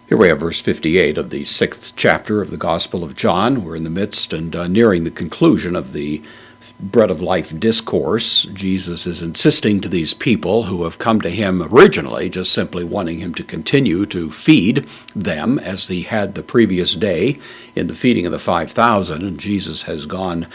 Here we have verse 58 of the 6th chapter of the Gospel of John. We're in the midst and nearing the conclusion of the Bread of Life discourse. Jesus is insisting to these people who have come to him originally, just simply wanting him to continue to feed them as he had the previous day in the feeding of the 5,000. And Jesus has gone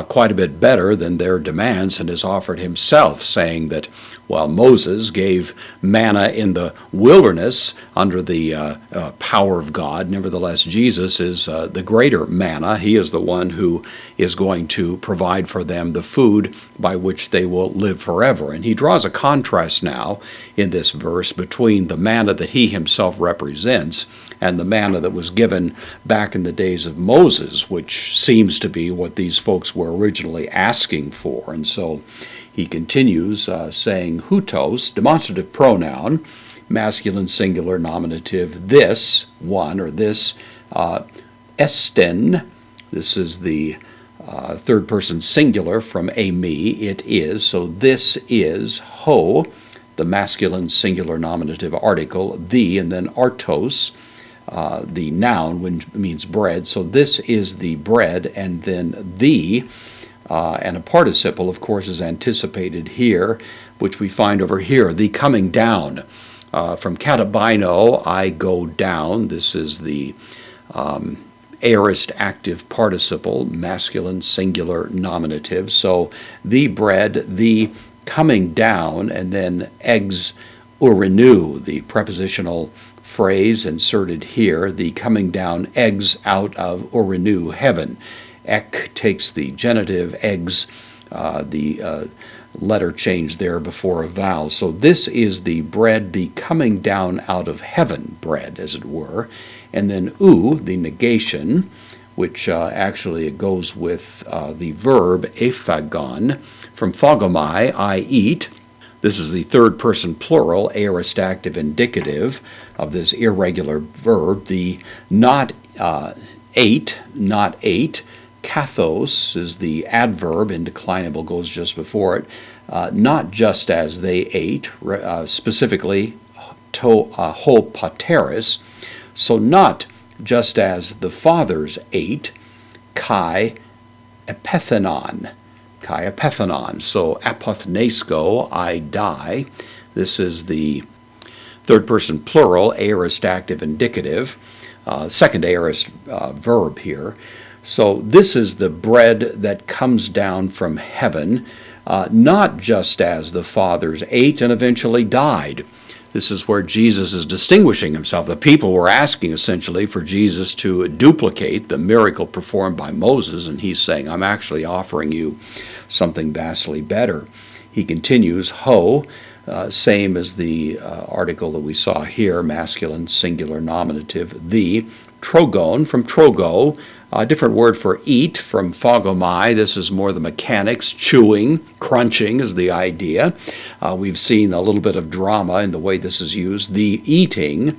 quite a bit better than their demands and has offered himself, saying that while Moses gave manna in the wilderness under the power of God, nevertheless Jesus is the greater manna. He is the one who is going to provide for them the food by which they will live forever. And he draws a contrast now in this verse between the manna that he himself represents and the manna that was given back in the days of Moses, which seems to be what these folks were originally asking for. And so he continues saying, hutos, demonstrative pronoun, masculine singular nominative, this one, or this, esten, this is the third person singular from eimi, it is, so this is, ho, the masculine singular nominative article, the, and then artos, the noun, which means bread, so this is the bread, and then the, and a participle, of course, is anticipated here, which we find over here, the coming down. From katabino, I go down. This is the aorist active participle, masculine singular nominative. So the bread, the coming down, and then ex urinu, the prepositional phrase inserted here, the coming down, ex out of urinu, heaven. Ek takes the genitive, eggs, the letter change there before a vowel. So this is the bread, the coming down out of heaven bread, as it were. And then u, the negation, which actually it goes with the verb ephagon, from phagomai, I eat. This is the third person plural, aorist active indicative of this irregular verb. The not ate, not ate. Kathos is the adverb, indeclinable goes just before it, not just as they ate, specifically ho pateris, so not just as the fathers ate, kai epethenon, so apothnesko, I die. This is the third person plural, aorist active indicative, second aorist verb here. So this is the bread that comes down from heaven, not just as the fathers ate and eventually died. This is where Jesus is distinguishing himself. The people were asking essentially for Jesus to duplicate the miracle performed by Moses, and he's saying, I'm actually offering you something vastly better. He continues, ho, same as the article that we saw here, masculine singular nominative, the, trogon, from trogo, a different word for eat, from phagomai. This is more the mechanics, chewing, crunching is the idea. We've seen a little bit of drama in the way this is used. The eating,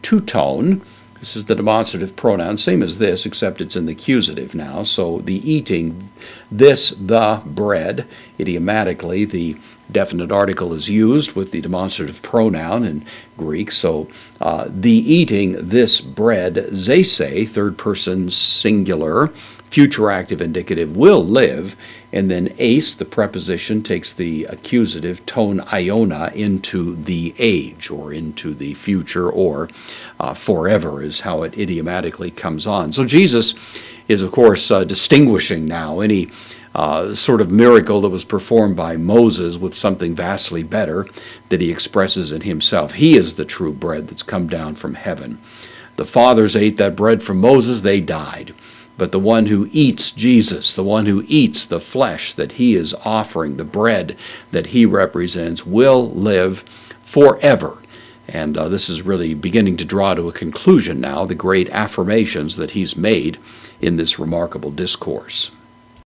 touton, this is the demonstrative pronoun, same as this, except it's in the accusative now. So the eating, this, the bread, idiomatically, the definite article is used with the demonstrative pronoun in Greek. So the eating this bread, zese, third person singular, future active indicative, will live. And then ace, the preposition, takes the accusative ton iona into the age or into the future, or forever is how it idiomatically comes on. So Jesus is, of course, distinguishing now any sort of miracle that was performed by Moses with something vastly better that he expresses in himself. He is the true bread that's come down from heaven. The fathers ate that bread from Moses, they died. But the one who eats Jesus, the one who eats the flesh that he is offering, the bread that he represents, will live forever. And this is really beginning to draw to a conclusion now, the great affirmations that he's made in this remarkable discourse.